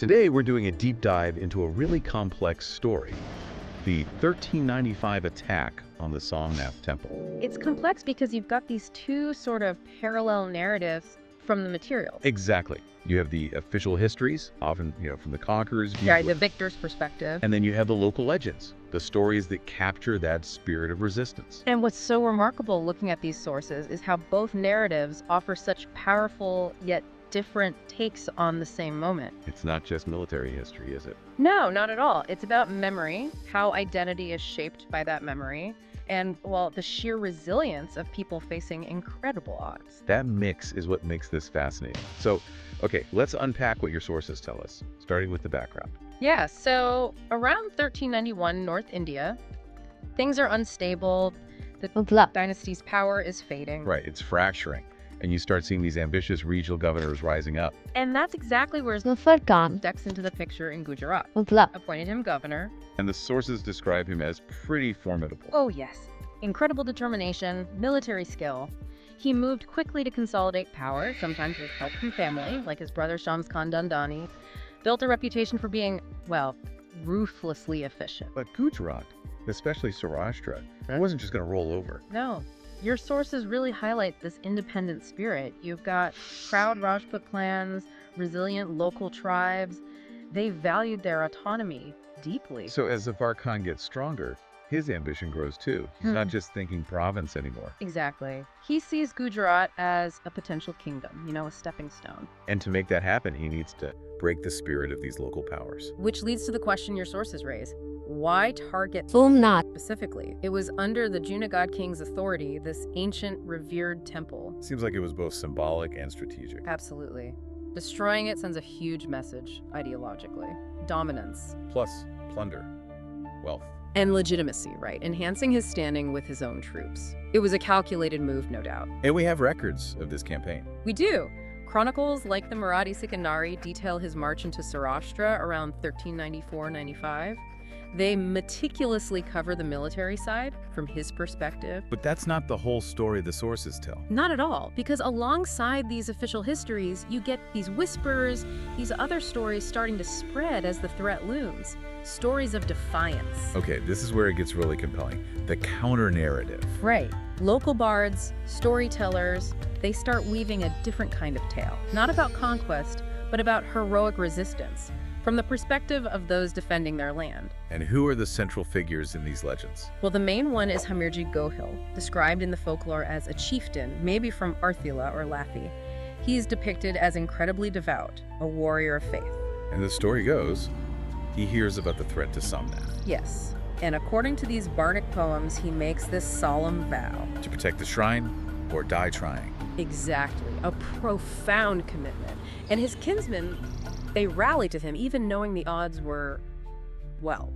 Today, we're doing a deep dive into a really complex story, the 1395 attack on the Somnath temple. It's complex because you've got these two sort of parallel narratives from the material. Exactly. You have the official histories, often, from the conqueror's view. Yeah, the victor's perspective. And then you have the local legends, the stories that capture that spirit of resistance. And what's so remarkable looking at these sources is how both narratives offer such powerful yet different takes on the same moment. It's not just military history, is it? No, not at all. It's about memory, how identity is shaped by that memory, and, well, the sheer resilience of people facing incredible odds. That mix is what makes this fascinating. So, okay, let's unpack what your sources tell us, starting with the background. Yeah, so around 1391, North India, things are unstable. The Tughlaq dynasty's power is fading. Right, it's fracturing, and you start seeing these ambitious regional governors rising up. And that's exactly where Zafar Khan decks into the picture in Gujarat. Tughlaq Appointed him governor. And the sources describe him as pretty formidable. Oh yes, incredible determination, military skill. He moved quickly to consolidate power, sometimes with help from family, like his brother Shams Khan Dandani. Built a reputation for being, well, ruthlessly efficient. But Gujarat, especially Saurashtra, wasn't just going to roll over. No, your sources really highlight this independent spirit. You've got proud Rajput clans, resilient local tribes. They valued their autonomy deeply. So as Zafar Khan gets stronger, his ambition grows too. He's not just thinking province anymore. Exactly. He sees Gujarat as a potential kingdom, a stepping stone. And to make that happen, he needs to break the spirit of these local powers. Which leads to the question your sources raise. Why target Somnath specifically? It was under the Junagadh king's authority, this ancient, revered temple. Seems like it was both symbolic and strategic. Absolutely. Destroying it sends a huge message, ideologically. Dominance. Plus, plunder, wealth. And legitimacy, right? Enhancing his standing with his own troops. It was a calculated move, no doubt. And we have records of this campaign. We do. Chronicles like the Mirat-i-Sikandari detail his march into Saurashtra around 1394-95. They meticulously cover the military side from his perspective. But that's not the whole story the sources tell. Not at all, because alongside these official histories, you get these whispers, these other stories starting to spread as the threat looms. Stories of defiance. Okay, this is where it gets really compelling. The counter-narrative. Right. Local bards, storytellers, they start weaving a different kind of tale. Not about conquest, but about heroic resistance, from the perspective of those defending their land. And who are the central figures in these legends? Well, the main one is Hamirji Gohil, described in the folklore as a chieftain, maybe from Arthila or Lathi. He's depicted as incredibly devout, a warrior of faith. And the story goes, he hears about the threat to Somnath. Yes, and according to these bardic poems, he makes this solemn vow. To protect the shrine or die trying. Exactly, a profound commitment. And his kinsmen, they rally to him, even knowing the odds were, well,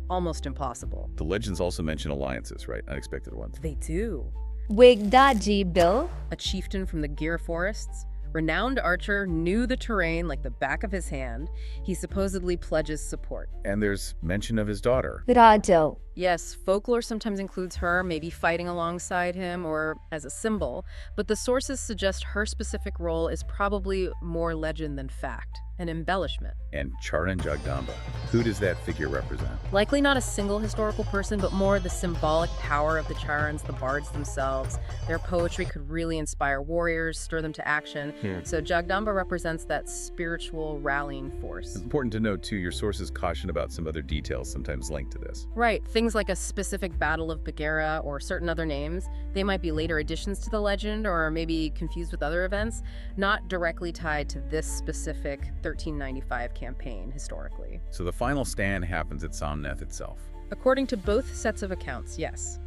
almost impossible. The legends also mention alliances, right? Unexpected ones. They do. Vegdaji Bhil A chieftain from the Gir forests, renowned archer, knew the terrain like the back of his hand. He supposedly pledges support. And there's mention of his daughter. Vegado Yes, folklore sometimes includes her, maybe fighting alongside him or as a symbol, but the sources suggest her specific role is probably more legend than fact, an embellishment. And Charan Jagdamba. Who does that figure represent? Likely not a single historical person, but more the symbolic power of the Charans, the bards themselves. Their poetry could really inspire warriors, stir them to action. So Jagdamba represents that spiritual rallying force. It's important to note, too, your sources caution about some other details sometimes linked to this. Right, things like a specific battle of Bagheera or certain other names, they might be later additions to the legend or maybe confused with other events, not directly tied to this specific 1395 campaign historically. So the final stand happens at Somnath itself. According to both sets of accounts, yes.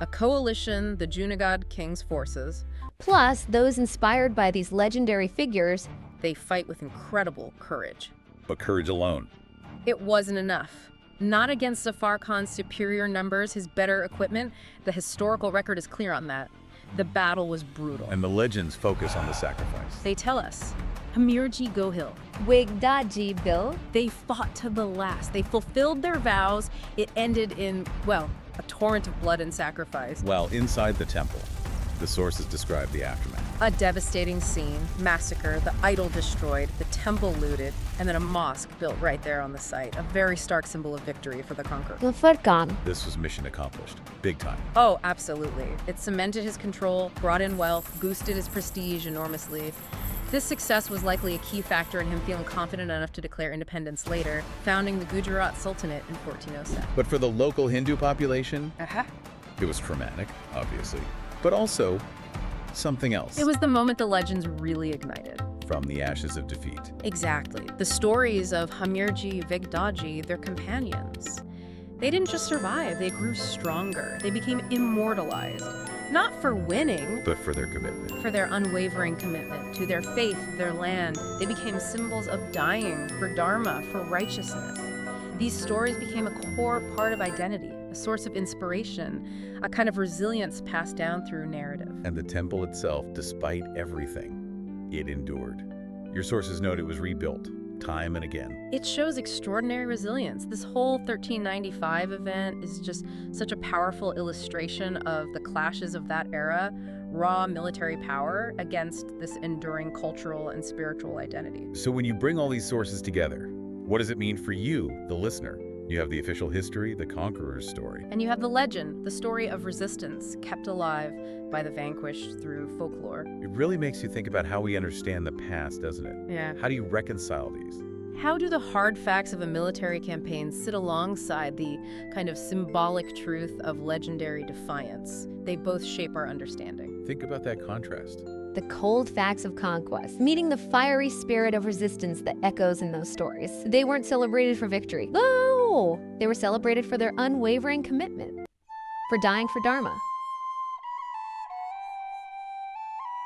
A coalition, the Junagadh king's forces, plus those inspired by these legendary figures. they fight with incredible courage. But courage alone. It wasn't enough. Not against Zafar Khan's superior numbers, his better equipment. The historical record is clear on that. The battle was brutal. And the legends focus on the sacrifice. They tell us, Hamirji Gohil, Vegdaji Bhil they fought to the last. They fulfilled their vows. It ended in, well, a torrent of blood and sacrifice. While inside the temple, the sources describe the aftermath. A devastating scene, massacre, the idol destroyed, the temple looted, and then a mosque built right there on the site. A very stark symbol of victory for the conqueror. Zafar Khan. This was mission accomplished. Big time. Oh, absolutely. It cemented his control, brought in wealth, boosted his prestige enormously. This success was likely a key factor in him feeling confident enough to declare independence later, founding the Gujarat Sultanate in 1407. But for the local Hindu population, Uh-huh. it was traumatic, obviously, but also something else. It was the moment the legends really ignited. From the ashes of defeat. Exactly. The stories of Hamirji, Vegdaji, their companions. They didn't just survive, they grew stronger. They became immortalized. Not for winning, But for their commitment. for their unwavering commitment to their faith, their land. They became symbols of dying for dharma, for righteousness. These stories became a core part of identity, a source of inspiration, a kind of resilience passed down through narrative. And the temple itself, despite everything, it endured. Your sources note it was rebuilt, time and again. It shows extraordinary resilience. This whole 1395 event is just such a powerful illustration of the clashes of that era, raw military power against this enduring cultural and spiritual identity. So when you bring all these sources together, what does it mean for you, the listener? You have the official history, the conqueror's story. And you have the legend, the story of resistance kept alive by the vanquished through folklore. It really makes you think about how we understand the past, doesn't it? Yeah. How do you reconcile these? How do the hard facts of a military campaign sit alongside the kind of symbolic truth of legendary defiance? They both shape our understanding. Think about that contrast. The cold facts of conquest, meeting the fiery spirit of resistance that echoes in those stories. They weren't celebrated for victory. No! They were celebrated for their unwavering commitment, for dying for Dharma.